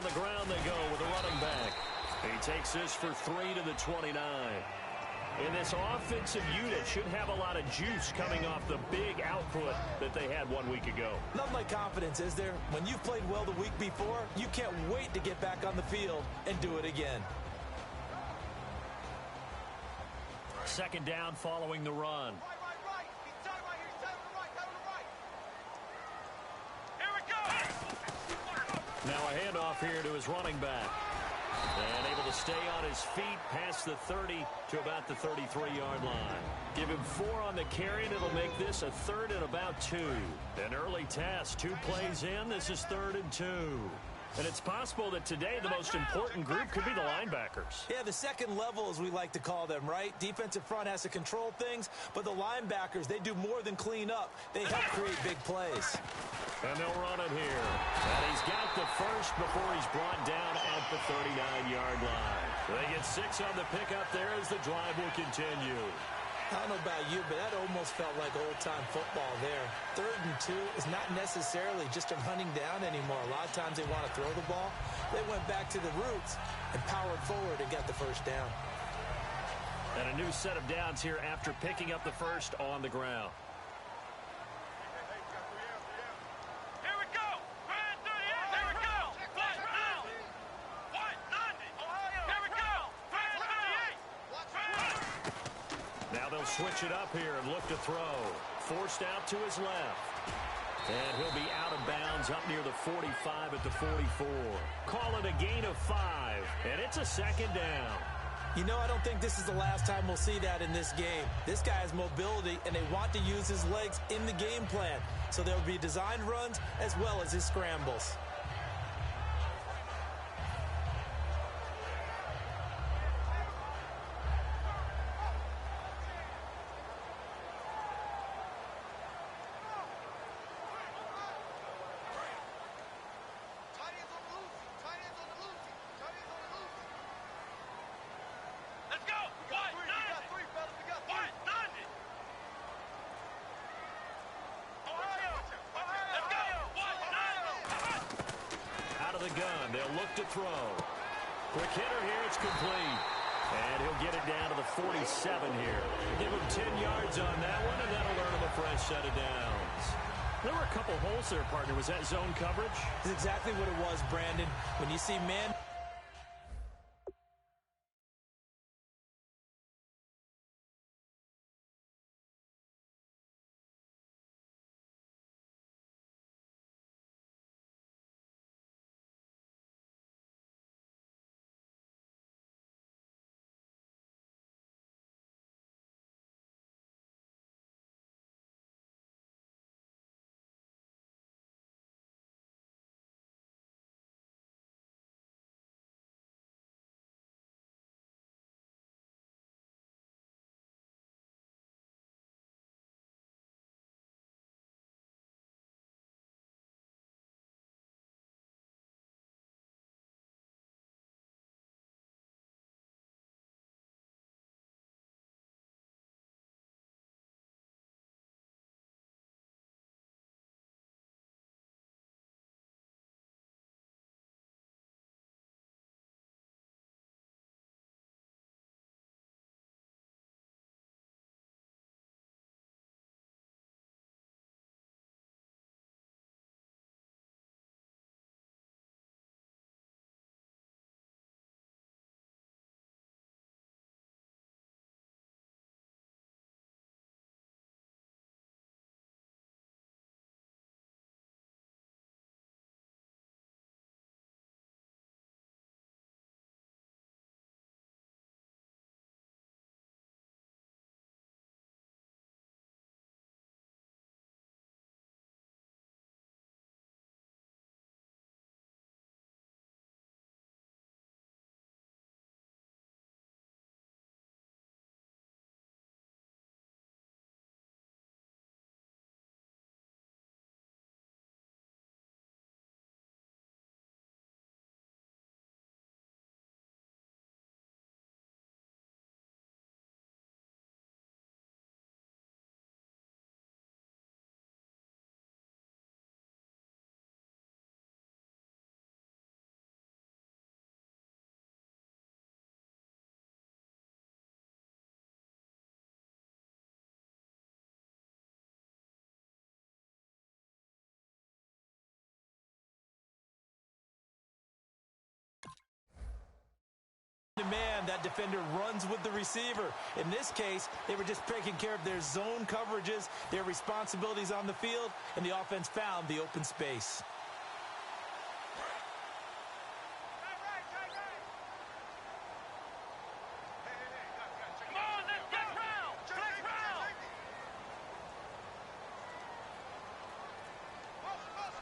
on the ground they go with a running back. He takes this for 3 to the 29. And this offensive unit should have a lot of juice coming off the big output that they had 1 week ago. Nothing like confidence, is there? When you've played well the week before, you can't wait to get back on the field and do it again. Second down following the run. Now a handoff here to his running back. And able to stay on his feet past the 30 to about the 33-yard line. Give him 4 on the carry, and it'll make this a 3rd and about 2. An early test. 2 plays in. This is 3rd and 2. And it's possible that today the most important group could be the linebackers. Yeah, the second level, as we like to call them, right? Defensive front has to control things, but the linebackers, they do more than clean up. They help create big plays. And they'll run it here. And he's got the first before he's brought down at the 39-yard line. They get 6 on the pickup there as the drive will continue. I don't know about you, but that almost felt like old-time football there. 3rd and 2 is not necessarily just a running down anymore. A lot of times they want to throw the ball. They went back to the roots and powered forward and got the first down. And a new set of downs here after picking up the first on the ground. Switch it up here and look to throw. Forced out to his left. And he'll be out of bounds up near the 45 at the 44. Call it a gain of 5, and it's a second down. You know, I don't think this is the last time we'll see that in this game. This guy has mobility, and they want to use his legs in the game plan. So there will be designed runs as well as his scrambles. To throw. Quick hitter here, it's complete. And he'll get it down to the 47 here. Give him 10 yards on that one, and that'll earn him a fresh set of downs. There were a couple holes there, partner. Was that zone coverage? That's exactly what it was, Brandon. When you see man man, that defender runs with the receiver. In this case, they were just taking care of their zone coverages, their responsibilities on the field, and the offense found the open space.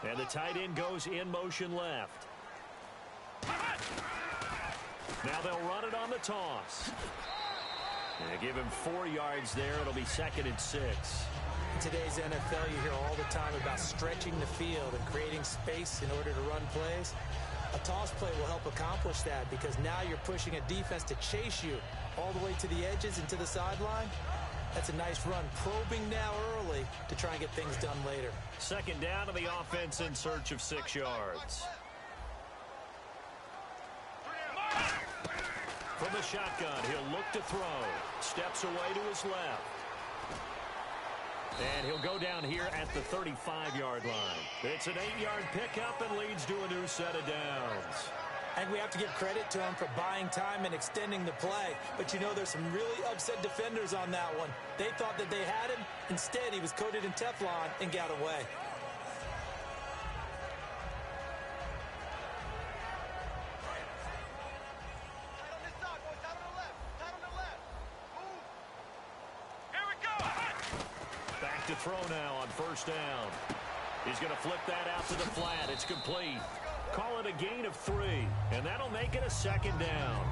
And the tight end goes in motion left. Now they'll run it on the toss. And give him 4 yards there. It'll be 2nd and 6. In today's NFL, you hear all the time about stretching the field and creating space in order to run plays. A toss play will help accomplish that because now you're pushing a defense to chase you all the way to the edges and to the sideline. That's a nice run, probing now early to try and get things done later. 2nd down to the offense in search of 6 yards. From the shotgun, he'll look to throw. Steps away to his left. And he'll go down here at the 35-yard line. It's an 8-yard pickup and leads to a new set of downs. And we have to give credit to him for buying time and extending the play. But, you know, there's some really upset defenders on that one. They thought that they had him. Instead, he was coated in Teflon and got away. Back to throw now on 1st down. He's going to flip that out to the flat. It's complete. Call it a gain of 3, and that'll make it a 2nd down.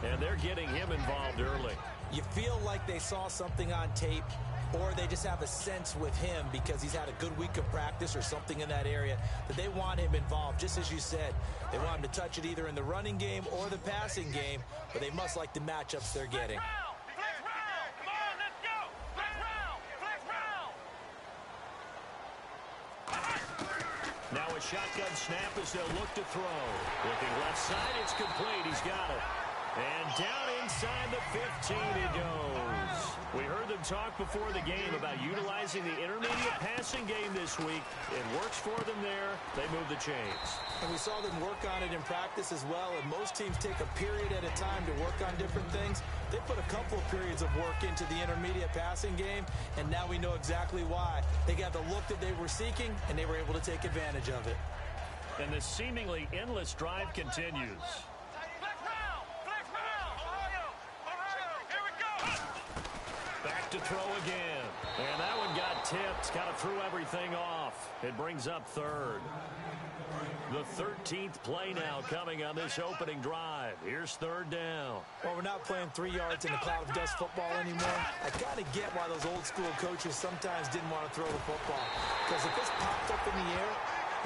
And they're getting him involved early. You feel like they saw something on tape, or they just have a sense with him because he's had a good week of practice or something in that area that they want him involved. Just as you said, they want him to touch it either in the running game or the passing game, but they must like the matchups they're getting. Now a shotgun snap as they'll look to throw. Looking left side, it's complete. He's got it. And down inside the 15 it goes. We heard them talk before the game about utilizing the intermediate passing game this week. It works for them there. They move the chains. And we saw them work on it in practice as well. And most teams take a period at a time to work on different things. They put a couple of periods of work into the intermediate passing game, and now we know exactly why. They got the look that they were seeking, and they were able to take advantage of it. And the seemingly endless drive continues. Back to throw again. And that one got tipped. Kind of threw everything off. It brings up 3rd. The 13th play now coming on this opening drive. Here's 3rd down. Well, we're not playing 3 yards in a cloud of dust football anymore. I kind of get why those old school coaches sometimes didn't want to throw the football. Because if it's popped up in the air,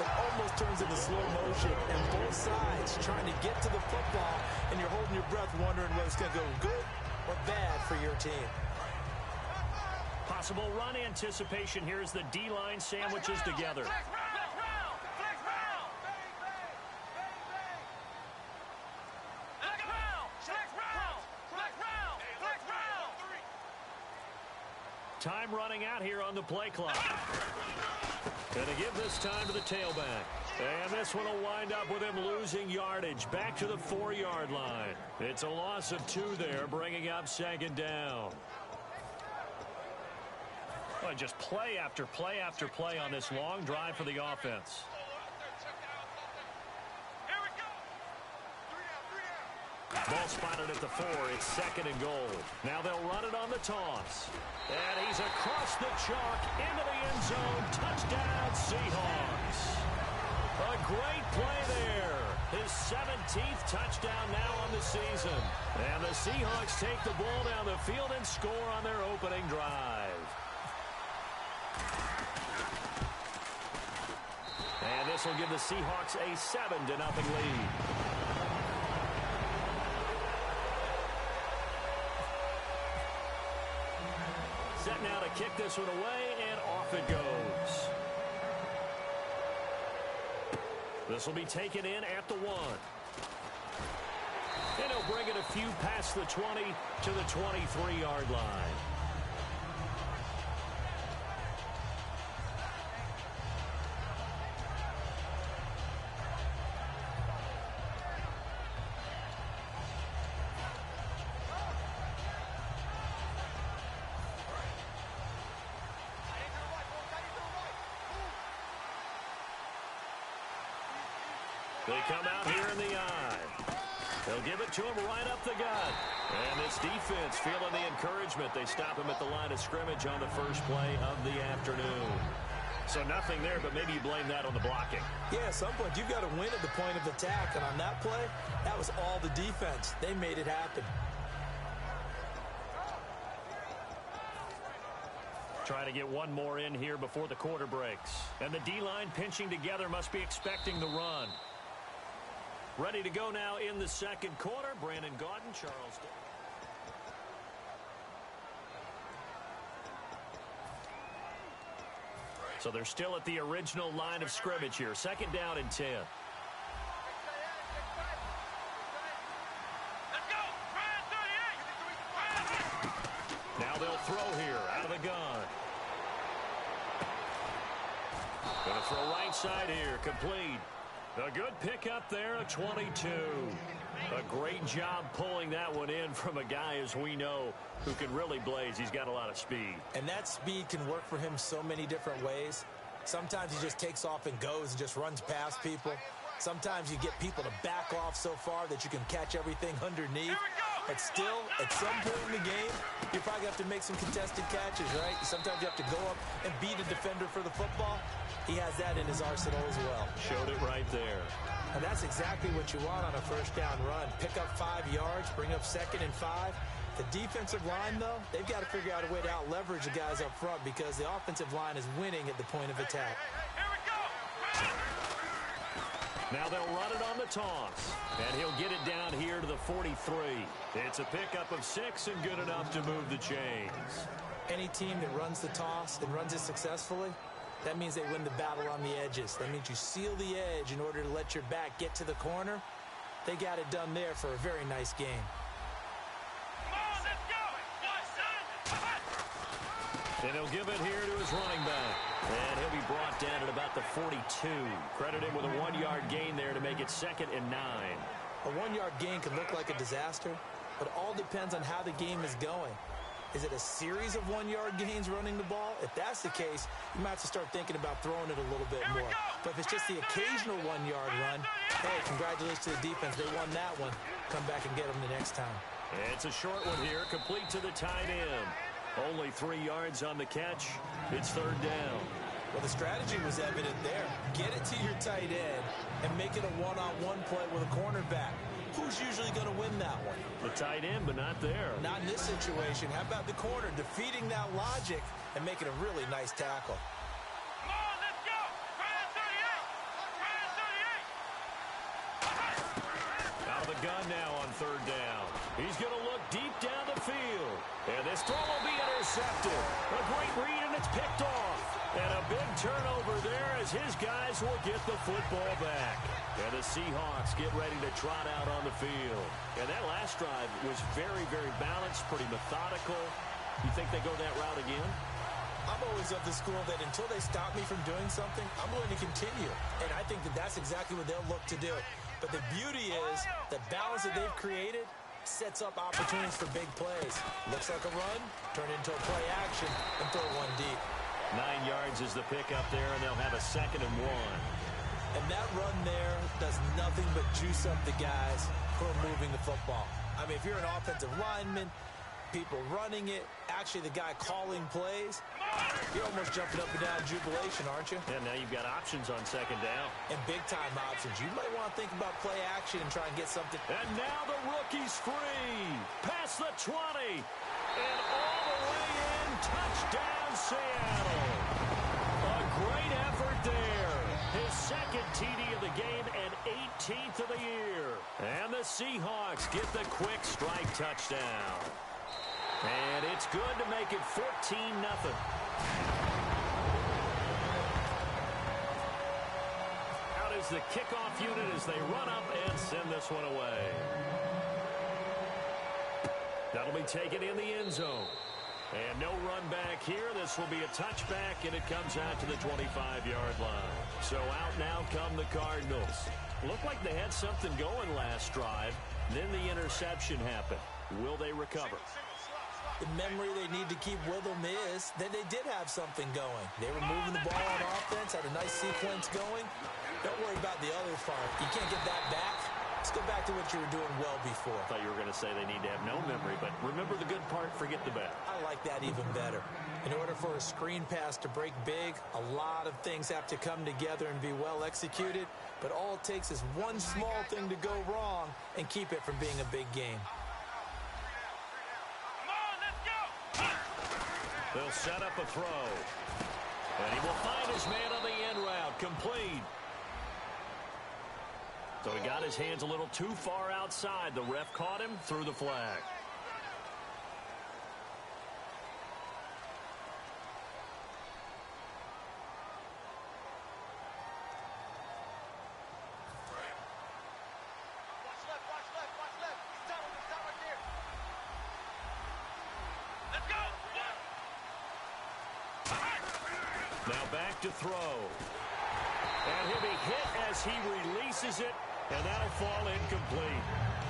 it almost turns into slow motion. And both sides trying to get to the football, and you're holding your breath wondering whether it's going to go good or bad for your team. Possible run anticipation here as the D-line sandwiches together. Time running out here on the play clock. Going to give this time to the tailback. And this one will wind up with him losing yardage back to the 4-yard line. It's a loss of 2 there, bringing up 2nd down. Well, just play after play after play on this long drive for the offense. Ball spotted at the 4. It's 2nd and goal. Now they'll run it on the toss. And he's across the chalk into the end zone. Touchdown, Seahawks. A great play there. His 17th touchdown now on the season. And the Seahawks take the ball down the field and score on their opening drive. And this will give the Seahawks a 7-0 lead. Set now to kick this one away, and off it goes. This will be taken in at the 1. And he'll bring it a few past the 20 to the 23-yard line. They come out here in the eye. They'll give it to him right up the gut. And this defense feeling the encouragement. They stop him at the line of scrimmage on the first play of the afternoon. So nothing there, but maybe you blame that on the blocking. Yeah, at some point, you've got to win at the point of attack. And on that play, that was all the defense. They made it happen. Trying to get one more in here before the quarter breaks. And the D-line pinching together, must be expecting the run. Ready to go now in the second quarter. Brandon Gaudin, Charles. So they're still at the original line of scrimmage here. Second down and 10. Now they'll throw here out of the gun. Going to throw right side here. Complete. A good pickup there, a 22. A great job pulling that one in from a guy, as we know, who can really blaze. He's got a lot of speed. And that speed can work for him so many different ways. Sometimes he just takes off and goes and just runs past people. Sometimes you get people to back off so far that you can catch everything underneath. But still, at some point in the game, you probably have to make some contested catches, right? Sometimes you have to go up and beat a defender for the football. He has that in his arsenal as well. Showed it right there. And that's exactly what you want on a first down run. Pick up 5 yards, bring up 2nd and 5. The defensive line, though, they've got to figure out a way to out-leverage the guys up front because the offensive line is winning at the point of attack. Now they'll run it on the toss. And he'll get it down here to the 43. It's a pickup of 6 and good enough to move the chains. Any team that runs the toss and runs it successfully, that means they win the battle on the edges. That means you seal the edge in order to let your back get to the corner. They got it done there for a very nice game. And he'll give it here to his running back. And he'll be brought down at about the 42. Credit him with a 1-yard gain there to make it 2nd and 9. A 1-yard gain can look like a disaster, but it all depends on how the game is going. Is it a series of 1-yard gains running the ball? If that's the case, you might have to start thinking about throwing it a little bit more. But if it's just the occasional 1-yard run, hey, congratulations to the defense. They won that one. Come back and get them the next time. It's a short one here, complete to the tight end. Only 3 yards on the catch. It's 3rd down. Well, the strategy was evident there. Get it to your tight end and make it a one-on-one play with a cornerback. Who's usually going to win that one? The tight end, but not there. Not in this situation. How about the corner defeating that logic and making a really nice tackle? Come on, let's go! Out of the gun now on 3rd down. He's going to look deep down the field. And this throw will be intercepted. A great read, and it's picked off. And a big turnover there as his guys will get the football back. And the Seahawks get ready to trot out on the field. And that last drive was very, very balanced, pretty methodical. You think they go that route again? I'm always of the school that until they stop me from doing something, I'm going to continue. And I think that that's exactly what they'll look to do. But the beauty is the balance that they've created sets up opportunities for big plays. Looks like a run, turn into a play action, and throw one deep. 9 yards is the pickup there, and they'll have a 2nd and 1. And that run there does nothing but juice up the guys who are moving the football. I mean, if you're an offensive lineman, people running it, actually the guy calling plays, you're almost jumping up and down in jubilation, aren't you? And now you've got options on 2nd down. And big-time options. You might want to think about play action and try and get something. And now the rookie's free. Past the 20. And all the way in. Touchdown, Seattle. A great effort there. His 2nd TD of the game and 18th of the year. And the Seahawks get the quick strike touchdown. And it's good to make it 14-0. Out is the kickoff unit as they run up and send this one away. That'll be taken in the end zone. And no run back here. This will be a touchback, and it comes out to the 25-yard line. So out now come the Cardinals. Looked like they had something going last drive. Then the interception happened. Will they recover? The memory they need to keep with them is that they did have something going. They were moving the ball on offense, had a nice sequence going. Don't worry about the other part. You can't get that back. Let's go back to what you were doing well before. I thought you were going to say they need to have no memory, but remember the good part, forget the bad. I like that even better. In order for a screen pass to break big, a lot of things have to come together and be well executed, but all it takes is one small thing to go wrong and keep it from being a big game. Come on, let's go. They'll set up a throw. And he will find his man on the end route, complete. So he got his hands a little too far outside. The ref caught him, threw the flag. Watch left, watch left, watch left. Stop right there. Let's go. Now back to throw. And he'll be hit as he releases it, and that'll fall incomplete.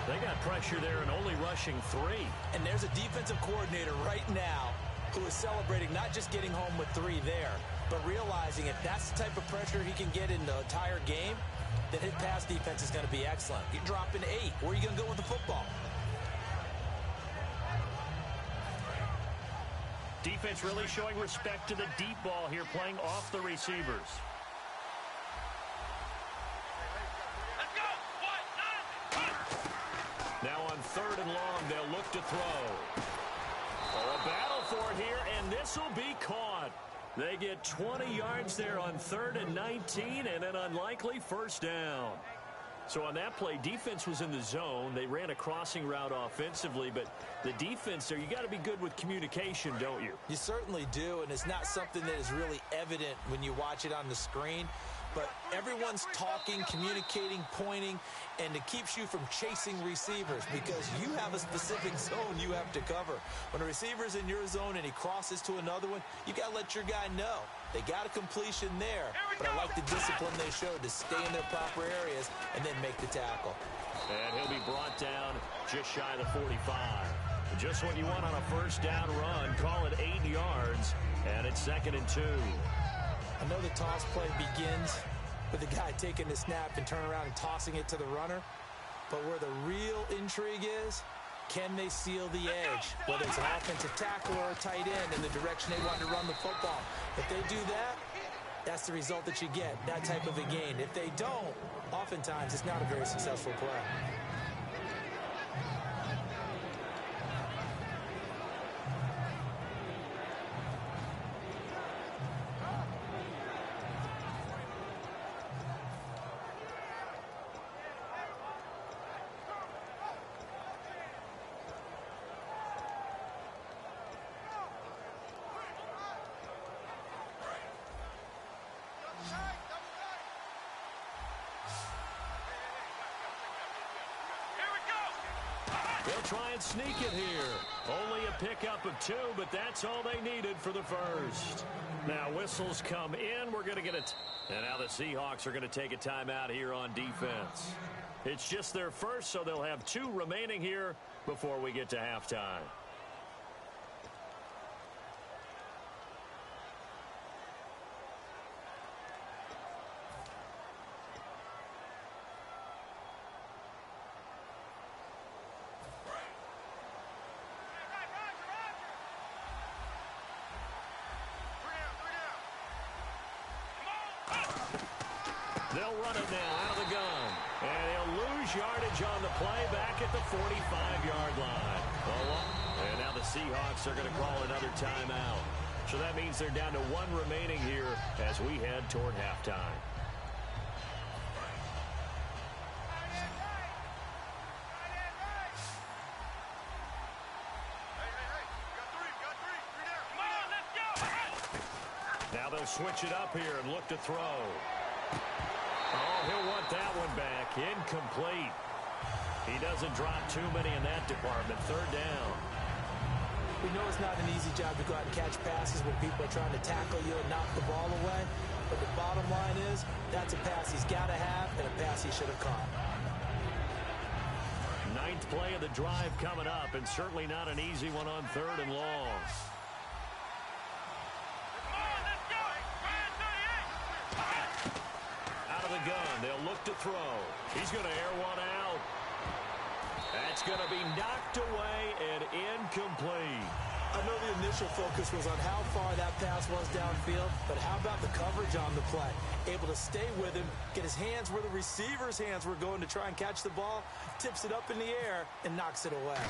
They got pressure there and only rushing 3. And there's a defensive coordinator right now who is celebrating not just getting home with 3 there, but realizing if that's the type of pressure he can get in the entire game, then his pass defense is going to be excellent. You're dropping 8. Where are you going to go with the football? Defense really showing respect to the deep ball here, playing off the receivers. Let's go. 1, 9, 1. Now on 3rd and long, they'll look to throw. Oh, a battle for it here, and this will be caught. They get 20 yards there on 3rd and 19, and an unlikely first down. So on that play, defense was in the zone. They ran a crossing route offensively, but the defense there, you got to be good with communication, don't you? You certainly do, and it's not something that is really evident when you watch it on the screen. But everyone's talking, communicating, pointing, and it keeps you from chasing receivers because you have a specific zone you have to cover. When a receiver's in your zone and he crosses to another one, you got to let your guy know. They got a completion there, but I like the discipline they showed to stay in their proper areas and then make the tackle. And he'll be brought down just shy of the 45. Just what you want on a first down run. Call it 8 yards, and it's 2nd and 2. I know the toss play begins with the guy taking the snap and turning around and tossing it to the runner. But where the real intrigue is, can they seal the edge? Whether it's an offensive tackle or a tight end in the direction they want to run the football. If they do that, that's the result that you get, that type of a gain. If they don't, oftentimes it's not a very successful play. They'll try and sneak it here. Only a pickup of 2, but that's all they needed for the first. Now whistles come in. We're going to get it. And now the Seahawks are going to take a timeout here on defense. It's just their first, so they'll have 2 remaining here before we get to halftime. They'll run it now out of the gun. And he'll lose yardage on the play back at the 45-yard line. And now the Seahawks are going to call another timeout. So that means they're down to 1 remaining here as we head toward halftime. Now they'll switch it up here and look to throw. Oh, he'll want that one back. Incomplete. He doesn't drop too many in that department. 3rd down. We know it's not an easy job to go out and catch passes when people are trying to tackle you and knock the ball away. But the bottom line is that's a pass he's got to have and a pass he should have caught. 19 11th play of the drive coming up, and certainly not an easy one on 3rd and long. Out of the gun, they'll look to throw. He's going to air one out. That's going to be knocked away and incomplete. I know the initial focus was on how far that pass was downfield, but how about the coverage on the play? Able to stay with him, get his hands where the receiver's hands were going to try and catch the ball, tips it up in the air, and knocks it away.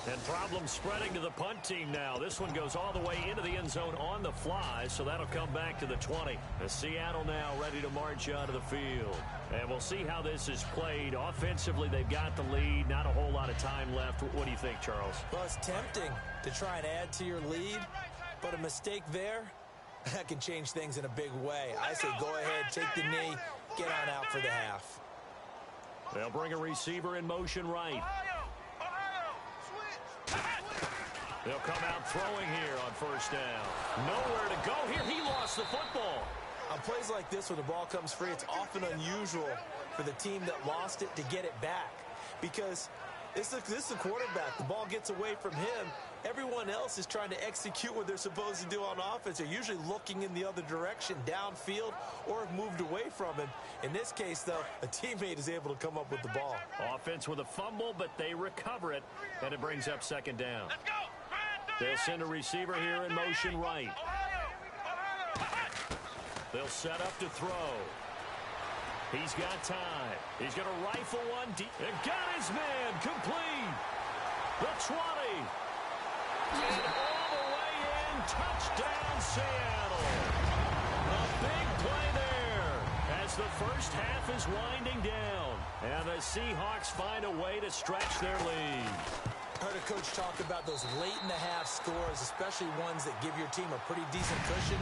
And problems spreading to the punt team now. This one goes all the way into the end zone on the fly, so that'll come back to the 20. As Seattle now ready to march out of the field. And we'll see how this is played. Offensively, they've got the lead. Not a whole lot of time left. What do you think, Charles? Well, it's tempting to try and add to your lead, but a mistake there, that can change things in a big way. I say go ahead, take the knee, get on out for the half. They'll bring a receiver in motion right. They'll come out throwing here on 1st down. Nowhere to go here. He lost the football. On plays like this where the ball comes free, it's often unusual for the team that lost it to get it back. Because this is the quarterback. The ball gets away from him. Everyone else is trying to execute what they're supposed to do on offense. They're usually looking in the other direction, downfield, or have moved away from him. In this case, though, a teammate is able to come up with the ball. Offense with a fumble, but they recover it, and it brings up 2nd down. They'll send a receiver here in motion right. They'll set up to throw. He's got time. He's going to rifle one deep. And got his man complete. The 20. And all the way in. Touchdown, Seattle. A big play there as the first half is winding down. And the Seahawks find a way to stretch their lead. I heard a coach talk about those late-in-the-half scores, especially ones that give your team a pretty decent cushion.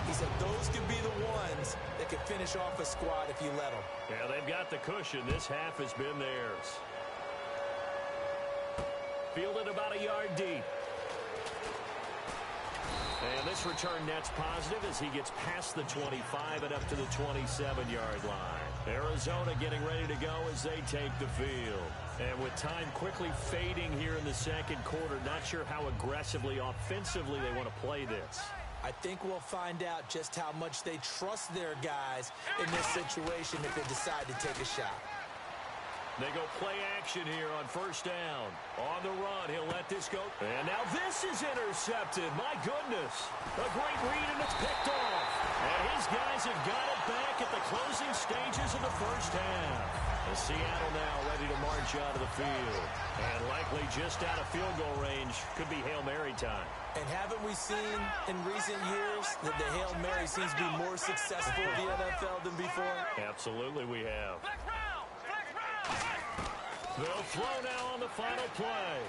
He said those could be the ones that could finish off a squad if you let them. Yeah, they've got the cushion. This half has been theirs. Fielded about a yard deep. And this return net's positive as he gets past the 25 and up to the 27-yard line. Arizona getting ready to go as they take the field. And with time quickly fading here in the 2nd quarter, not sure how aggressively, offensively they want to play this. I think we'll find out just how much they trust their guys in this situation if they decide to take a shot. They go play action here on 1st down. On the run, he'll let this go. And now this is intercepted. My goodness. A great read, and it's picked off. And his guys have got it back at the closing stages of the 1st half. And Seattle now ready to march out of the field. And likely just out of field goal range. Could be Hail Mary time. And haven't we seen in recent years that the Hail Mary seems to be more successful in the NFL than before? Absolutely we have. They'll throw now on the final play.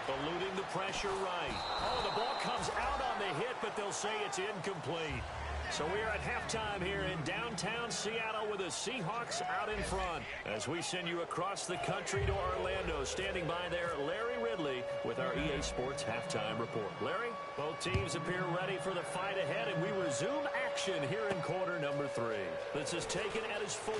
Eluding the pressure right. Oh, the ball comes out on the hit, but they'll say it's incomplete. So we are at halftime here in downtown Seattle with the Seahawks out in front. As we send you across the country to Orlando, standing by there, Larry Ridley with our EA Sports Halftime Report. Larry, both teams appear ready for the fight ahead, and we resume action here in quarter number 3. This is taken at his 4.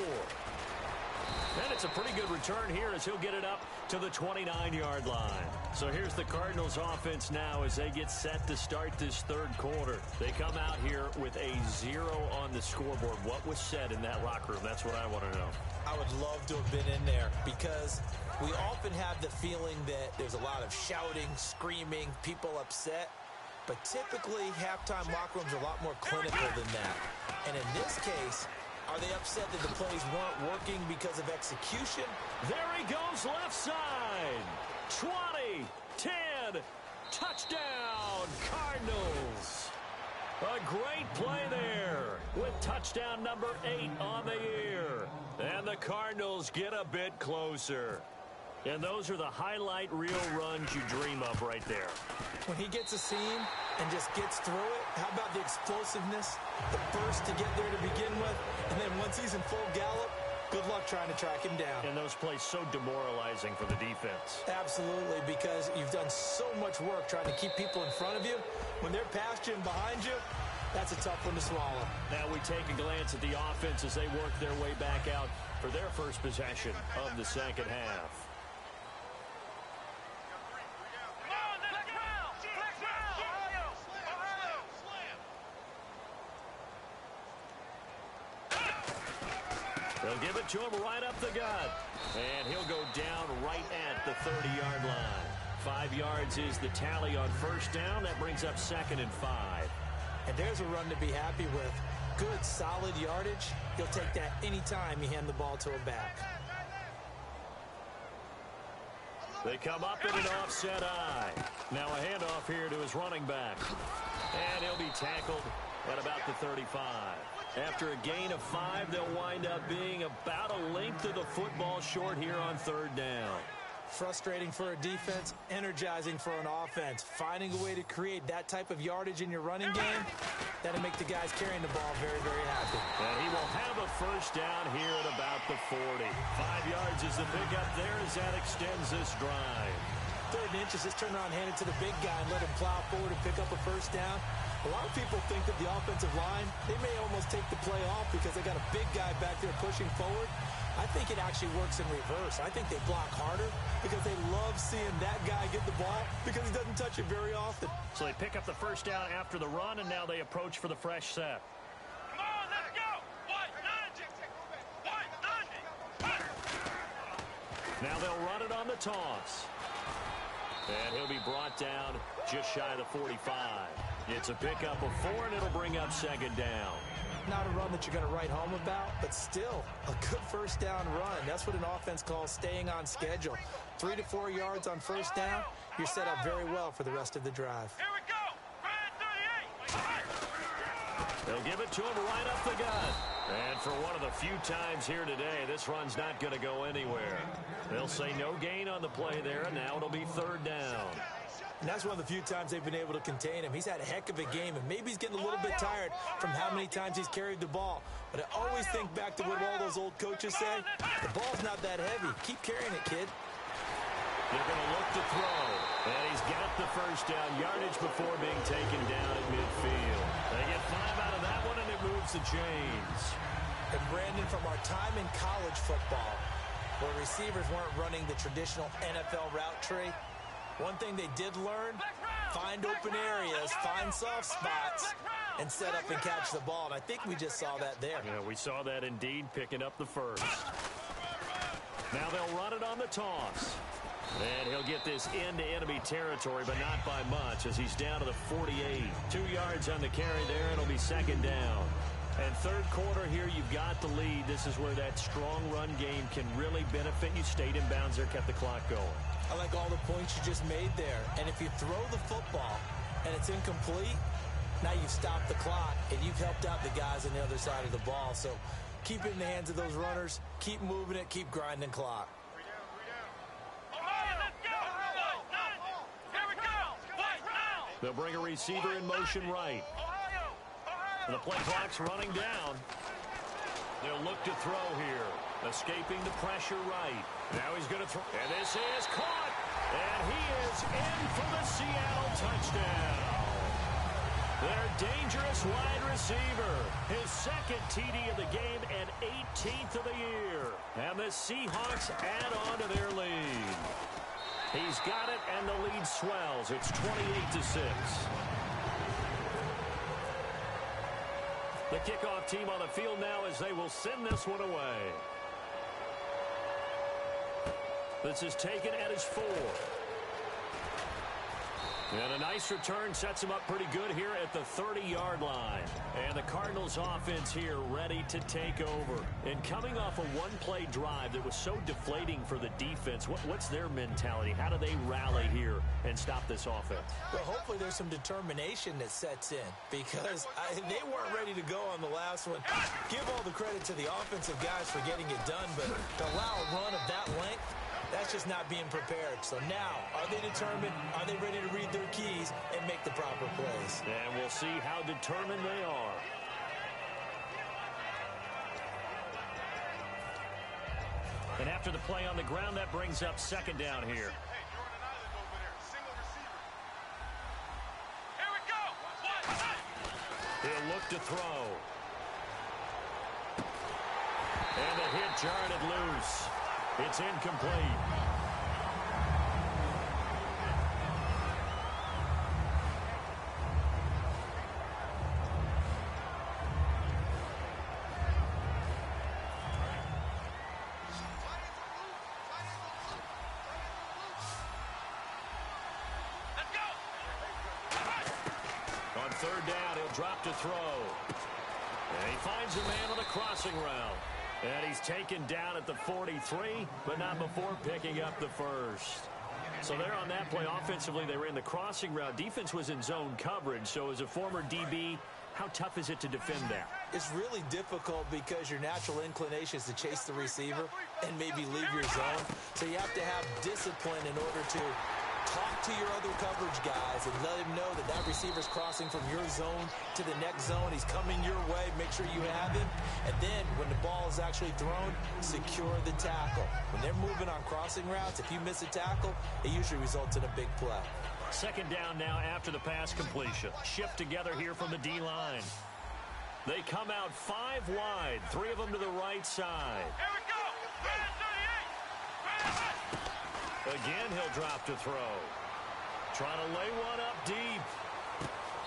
And it's a pretty good return here as he'll get it up to the 29-yard line. So here's the Cardinals offense now as they get set to start this 3rd quarter. They come out here with a 0 on the scoreboard. What was said in that locker room? That's what I want to know. I would love to have been in there because we often have the feeling that there's a lot of shouting, screaming, people upset. But typically, halftime locker rooms are a lot more clinical than that. And in this case, are they upset that the plays weren't working because of execution? There he goes left side. 20, 10, touchdown, Cardinals. A great play there with touchdown number 8 on the year. And the Cardinals get a bit closer. And those are the highlight reel runs you dream of right there. When he gets a seam and just gets through it, how about the explosiveness, the burst to get there to begin with, and then once he's in full gallop, good luck trying to track him down. And those plays so demoralizing for the defense. Absolutely, because you've done so much work trying to keep people in front of you. When they're past you and behind you, That's a tough one to swallow. Now we take a glance at the offense as they work their way back out for their first possession of the second half. They'll give it to him right up the gut. And he'll go down right at the 30-yard line. 5 yards is the tally on first down. That brings up 2nd and 5. And there's a run to be happy with. Good, solid yardage. You'll take that anytime you hand the ball to a back. They come up in an offset eye. Now a handoff here to his running back. And he'll be tackled at about the 35. After a gain of 5, they'll wind up being about a length of the football short here on 3rd down. Frustrating for a defense, energizing for an offense. Finding a way to create that type of yardage in your running game, that'll make the guys carrying the ball very, very happy. And he will have a first down here at about the 40. 5 yards is the pickup there as that extends this drive. 3rd and inches, just turn around, hand it to the big guy, and let him plow forward and pick up a first down. A lot of people think that the offensive line, they may almost take the play off because they got a big guy back there pushing forward. I think it actually works in reverse. I think they block harder because they love seeing that guy get the ball because he doesn't touch it very often. So they pick up the first down after the run, and now they approach for the fresh set. Come on, let's go. Now they'll run it on the toss. And he'll be brought down just shy of the 45. It's a pickup of 4, and it'll bring up 2nd down. Not a run that you're going to write home about, but still a good first down run. That's what an offense calls staying on schedule. 3 to 4 yards on first down, you're set up very well for the rest of the drive. Here we go. Red 38. They'll give it to him right up the gut. And for one of the few times here today, this run's not going to go anywhere. They'll say no gain on the play there, and now it'll be 3rd down. And that's one of the few times they've been able to contain him. He's had a heck of a game, and maybe he's getting a little bit tired from how many times he's carried the ball. But I always think back to what all those old coaches say. The ball's not that heavy. Keep carrying it, kid. They're going to look to throw. And he's got the first down yardage before being taken down at midfield. They get 5 out of that one, and it moves the chains. And Brandon, from our time in college football, where receivers weren't running the traditional NFL route tree, one thing they did learn, find open areas, find soft spots, and set up and catch the ball. And I think we just saw that there. Yeah, we saw that indeed, picking up the first. Now they'll run it on the toss. And he'll get this into enemy territory, but not by much, as he's down to the 48. 2 yards on the carry there, and it'll be 2nd down. And 3rd quarter here, you've got the lead. This is where that strong run game can really benefit you. Stayed in bounds there, kept the clock going. I like all the points you just made there. And if you throw the football and it's incomplete, now you've stopped the clock and you've helped out the guys on the other side of the ball. So keep it in the hands of those runners. Keep moving it. Keep grinding clock. They'll bring a receiver in motion right. The play clock's running down. They'll look to throw here. Escaping the pressure right. Now he's going to throw. And this is caught. And he is in for the Seattle touchdown. Their dangerous wide receiver. His 2nd TD of the game and 18th of the year. And the Seahawks add on to their lead. He's got it, and the lead swells. It's 28-6. The kickoff team on the field now as they will send this one away. This is taken at his 4. And a nice return sets him up pretty good here at the 30-yard line. And the Cardinals offense here ready to take over. And coming off a one-play drive that was so deflating for the defense, what's their mentality? How do they rally here and stop this offense? Well, hopefully there's some determination that sets in because they weren't ready to go on the last one. Give all the credit to the offensive guys for getting it done, but to allow a run of that length, that's just not being prepared. So now, are they determined? Are they ready to read their keys and make the proper plays? And we'll see how determined they are. And after the play on the ground, that brings up 2nd down here. He'll look to throw. And the hit jarred it loose. It's incomplete. On third down, he'll drop to throw. And he finds a man on the crossing route. And he's taken down at the 43, but not before picking up the first. So there on that play, offensively, they ran the crossing route. Defense was in zone coverage. So as a former DB, how tough is it to defend that? It's really difficult because your natural inclination is to chase the receiver and maybe leave your zone. So you have to have discipline in order to talk to your other coverage guys and let him know that that receiver's crossing from your zone to the next zone. He's coming your way. Make sure you have him. And then when the ball is actually thrown, secure the tackle. When they're moving on crossing routes, if you miss a tackle, it usually results in a big play. Second down now after the pass completion. Shift together here from the D-line. They come out 5 wide, 3 of them to the right side. Here we go. Again, he'll drop to throw. Trying to lay one up deep.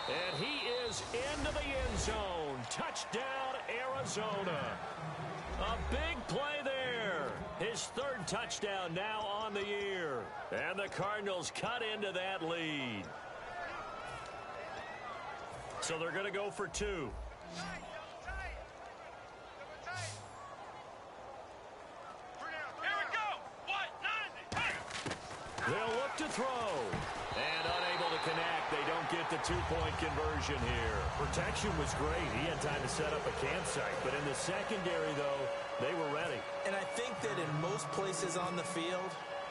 And he is into the end zone. Touchdown, Arizona. A big play there. His third touchdown now on the year. And the Cardinals cut into that lead. So they're going to go for 2. They'll look to throw. And unable to connect. They don't get the 2-point conversion here. Protection was great. He had time to set up a campsite. But in the secondary, though, they were ready. And I think that in most places on the field,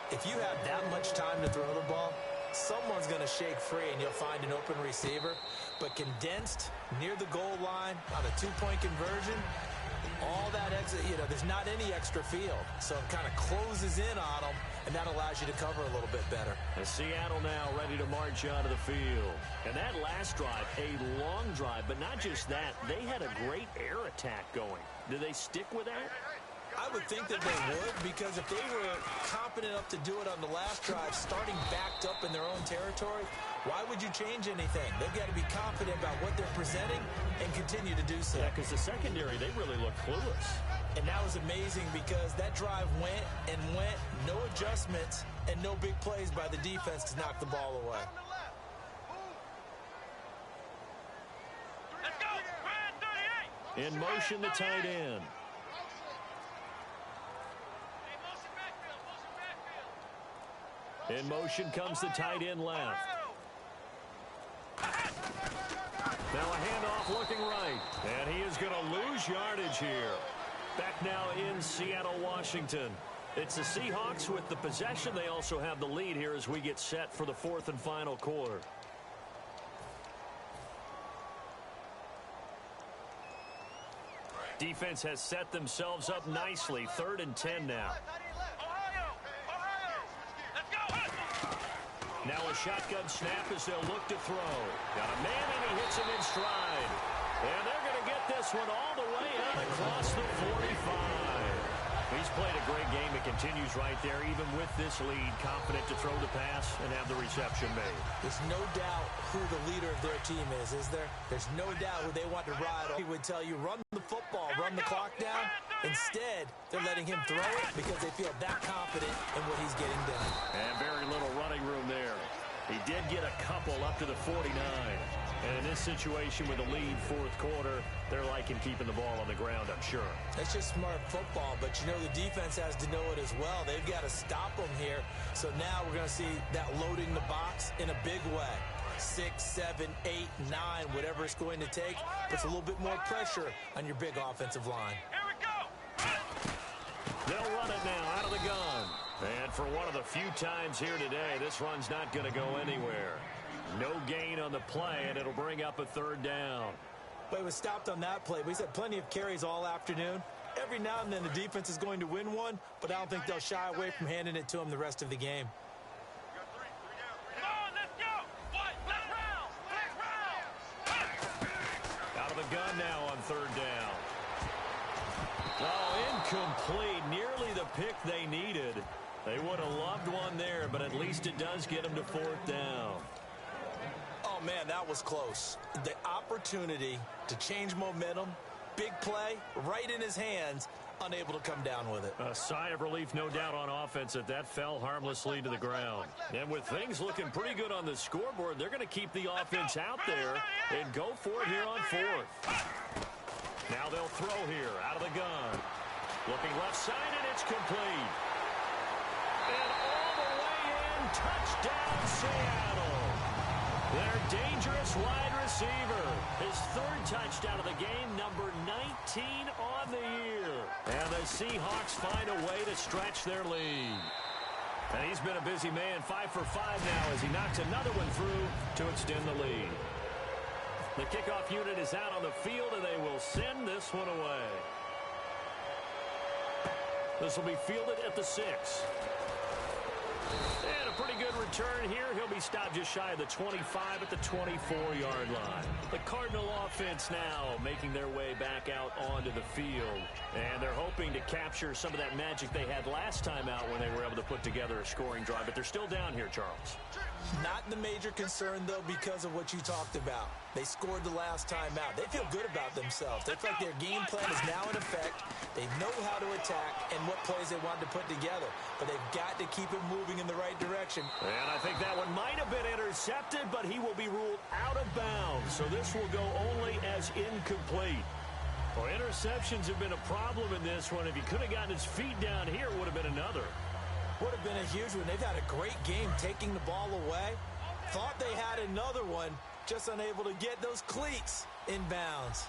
if you have that much time to throw the ball, someone's going to shake free and you'll find an open receiver. But condensed near the goal line on a 2-point conversion, all that exit, there's not any extra field. So it kind of closes in on them, and that allows you to cover a little bit better. And Seattle now ready to march onto the field. And that last drive, a long drive, but not just that. They had a great air attack going. Do they stick with that? I would think that they would, because if they were competent enough to do it on the last drive, starting backed up in their own territory, why would you change anything? They've got to be confident about what they're presenting and continue to do so. Yeah, because the secondary, they really look clueless. And that was amazing because that drive went and went, no adjustments, and no big plays by the defense to knock the ball away. Let's go. In motion, the tight end. In motion comes the tight end left. Now a handoff looking right. And he is going to lose yardage here. Back now in Seattle, Washington. It's the Seahawks with the possession. They also have the lead here as we get set for the 4th and final quarter. Defense has set themselves up nicely. 3rd and 10 now. Now a shotgun snap as they'll look to throw. Got a man and he hits him in stride. And they're going to get this one all the way out across the 45. He's played a great game. It continues right there, even with this lead. Confident to throw the pass and have the reception made. There's no doubt who the leader of their team is there? There's no doubt who they want to ride on. He would tell you, run the football, run the clock down. Instead, they're letting him throw it because they feel that confident in what he's getting done. And very little running room there. He did get a couple up to the 49. And in this situation with the lead 4th quarter, they're liking keeping the ball on the ground, I'm sure. That's just smart football, but the defense has to know it as well. They've got to stop them here. So now we're going to see that loading the box in a big way. 6, 7, 8, 9, whatever it's going to take, puts a little bit more pressure on your big offensive line. Here we go. They'll run it now out of the gun. And for one of the few times here today, this run's not going to go anywhere. No gain on the play, and it'll bring up a 3rd down. But it was stopped on that play. He's had plenty of carries all afternoon. Every now and then the defense is going to win one, but I don't think they'll shy away from handing it to him the rest of the game. Come on, let's go. What? Let's round. the gun now on third down. Oh, incomplete. Nearly the pick they needed. They would have loved one there, but at least it does get them to fourth down. Oh, man, that was close. The opportunity to change momentum, big play, right in his hands, unable to come down with it. A sigh of relief, no doubt, on offense that fell harmlessly to the ground. And with things looking pretty good on the scoreboard, they're going to keep the offense out there and go for it here on fourth. Now they'll throw here out of the gun. Looking left side, and it's complete. And all the way in, touchdown Seattle. Their dangerous wide receiver. His third touchdown of the game, number 19 on the year. And the Seahawks find a way to stretch their lead. And he's been a busy man, 5 for 5 now as he knocks another one through to extend the lead. The kickoff unit is out on the field, and they will send this one away. This will be fielded at the 6. And a pretty good return here. He'll be stopped just shy of the 25 at the 24-yard line. The Cardinal offense now making their way back out onto the field. And they're hoping to capture some of that magic they had last time out when they were able to put together a scoring drive. But they're still down here, Charles. Not the major concern, though, because of what you talked about. They scored the last time out. They feel good about themselves. They feel like their game plan is now in effect. They know how to attack and what plays they want to put together. But they've got to keep it moving in the right direction. And I think that one might have been intercepted, but he will be ruled out of bounds. So this will go only as incomplete. Well, interceptions have been a problem in this one. If he could have gotten his feet down here, it would have been another. Would have been a huge one. They've had a great game taking the ball away. Thought they had another one, just unable to get those cleats in bounds.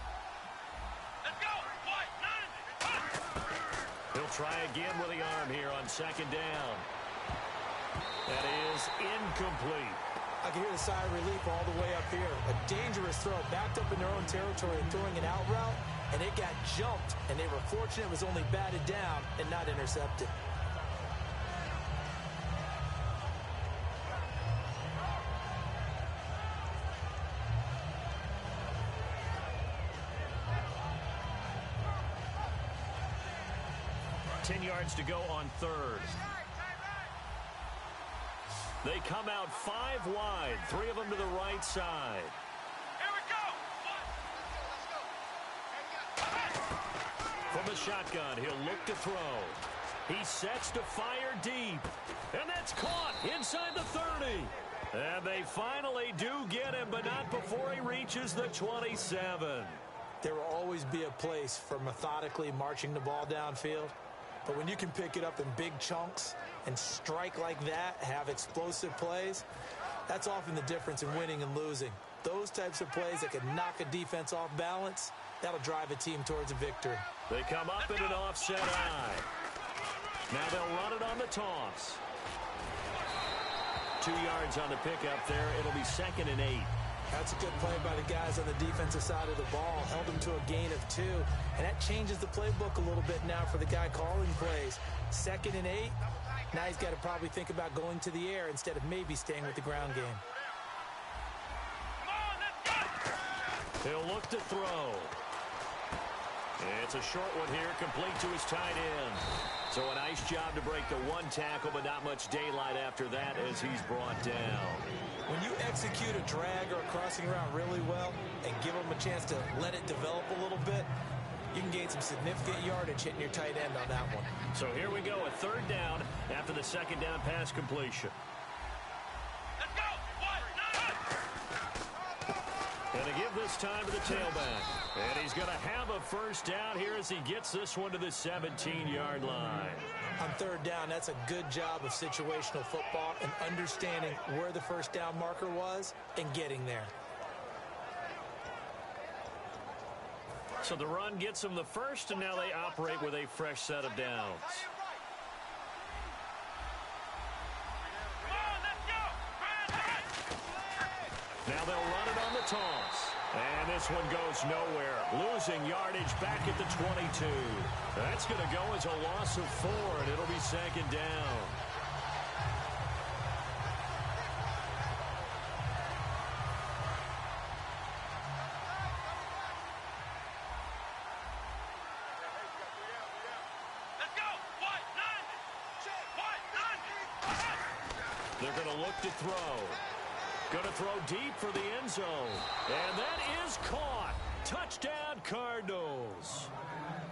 Let's go. He'll try again with the arm here on second down. That is incomplete. I can hear the sigh of relief all the way up here. A dangerous throw, backed up in their own territory and throwing an out route, and it got jumped, and they were fortunate it was only batted down and not intercepted. Yards to go on third. They come out 5 wide, 3 of them to the right side. Here we go. From the shotgun, he'll look to throw. He sets to fire deep. And that's caught inside the 30. And they finally do get him, but not before he reaches the 27. There will always be a place for methodically marching the ball downfield. But when you can pick it up in big chunks and strike like that, have explosive plays, that's often the difference in winning and losing. Those types of plays that can knock a defense off balance, that'll drive a team towards a victory. They come up in an offset eye. Now they'll run it on the toss. 2 yards on the pickup there. It'll be 2nd and 8. That's a good play by the guys on the defensive side of the ball. Held them to a gain of 2. And that changes the playbook a little bit now for the guy calling plays. 2nd and 8. Now he's got to probably think about going to the air instead of maybe staying with the ground game. He'll look to throw. It's a short one here, complete to his tight end. So a nice job to break the 1 tackle, but not much daylight after that as he's brought down. When you execute a drag or a crossing route really well and give them a chance to let it develop a little bit, you can gain some significant yardage hitting your tight end on that one. So here we go, a 3rd down after the 2nd down pass completion. Let's go. And to give this time to the tailback. And he's going to have a 1st down here as he gets this one to the 17-yard line. On 3rd down, that's a good job of situational football and understanding where the 1st down marker was and getting there. So the run gets them the 1st, and now they operate with a fresh set of downs. Now they'll run it on the toss. And this one goes nowhere. Losing yardage back at the 22. That's going to go as a loss of 4, and it'll be 2nd down. They're going to look to throw. Going to throw deep for the end zone. And that is caught. Touchdown, Cardinals.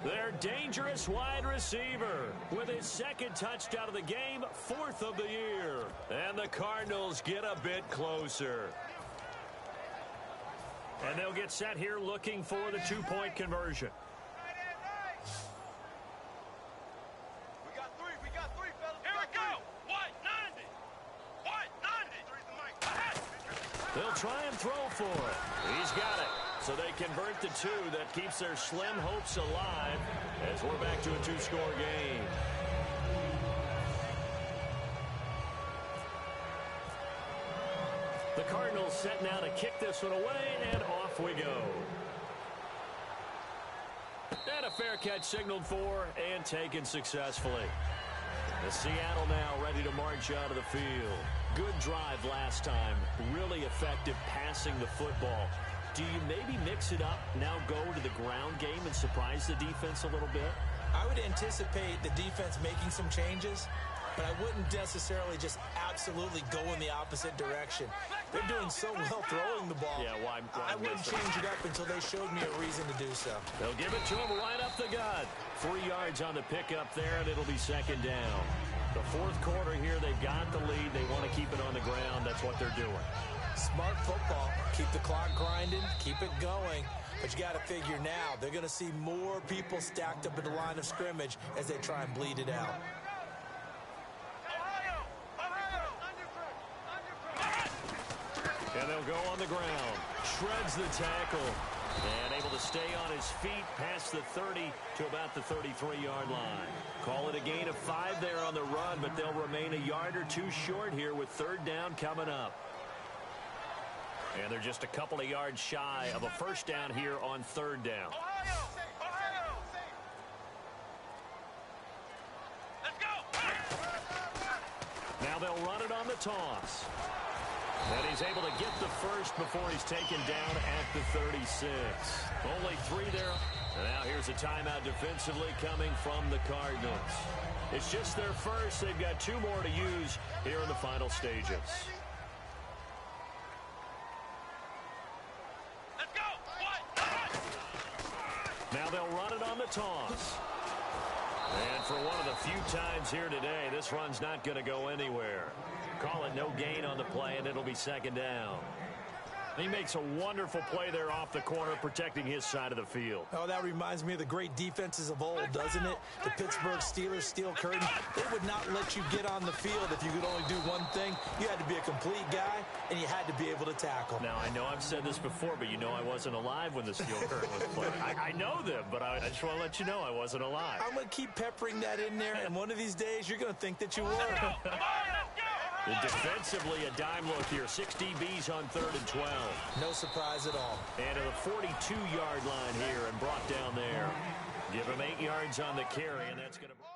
Their dangerous wide receiver with his second touchdown of the game, 4th of the year. And the Cardinals get a bit closer. And they'll get set here looking for the 2-point conversion. We got three, fellas. Here we go. White, 90. White, 90. They'll try and throw for it. He's got it. So they convert the 2. That keeps their slim hopes alive as we're back to a 2-score game. The Cardinals set now to kick this one away, and off we go. And a fair catch signaled for and taken successfully. The Seattle now ready to march out of the field. Good drive last time. Really effective passing the football. Do you maybe mix it up, now go to the ground game and surprise the defense a little bit? I would anticipate the defense making some changes, but I wouldn't necessarily just absolutely go in the opposite direction. They're doing so well throwing the ball. Yeah, why I wouldn't change it up until they showed me a reason to do so. They'll give it to him right up the gut. 3 yards on the pickup there, and it'll be second down. The 4th quarter here, they've got the lead. They want to keep it on the ground. That's what they're doing. Smart football. Keep the clock grinding. Keep it going. But you got to figure now, they're going to see more people stacked up at the line of scrimmage as they try and bleed it out. And they'll go on the ground. Shreds the tackle. And able to stay on his feet past the 30 to about the 33-yard line. Call it a gain of 5 there on the run, but they'll remain a yard or 2 short here with 3rd down coming up. And they're just a couple of yards shy of a first down here on 3rd down. Let's go. Now they'll run it on the toss. And he's able to get the first before he's taken down at the 36. Only 3 there. And now here's a timeout defensively coming from the Cardinals. It's just their first. They've got 2 more to use here in the final stages. Let's go. Now they'll run it on the toss. And for one of the few times here today, this run's not going to go anywhere. Call it no gain on the play, and it'll be second down. He makes a wonderful play there off the corner, protecting his side of the field. Oh, that reminds me of the great defenses of old, doesn't it? The Pittsburgh Steelers steel curtain. They would not let you get on the field if you could only do one thing. You had to be a complete guy, and you had to be able to tackle. Now, I know I've said this before, but you know I wasn't alive when the steel curtain was played. I know them, but I just want to let you know I wasn't alive. I'm going to keep peppering that in there, and one of these days you're going to think that you were. And defensively, a dime look here. 6 DBs on 3rd and 12. No surprise at all. And to the 42-yard line here and brought down there. Give him 8 yards on the carry, and that's going to...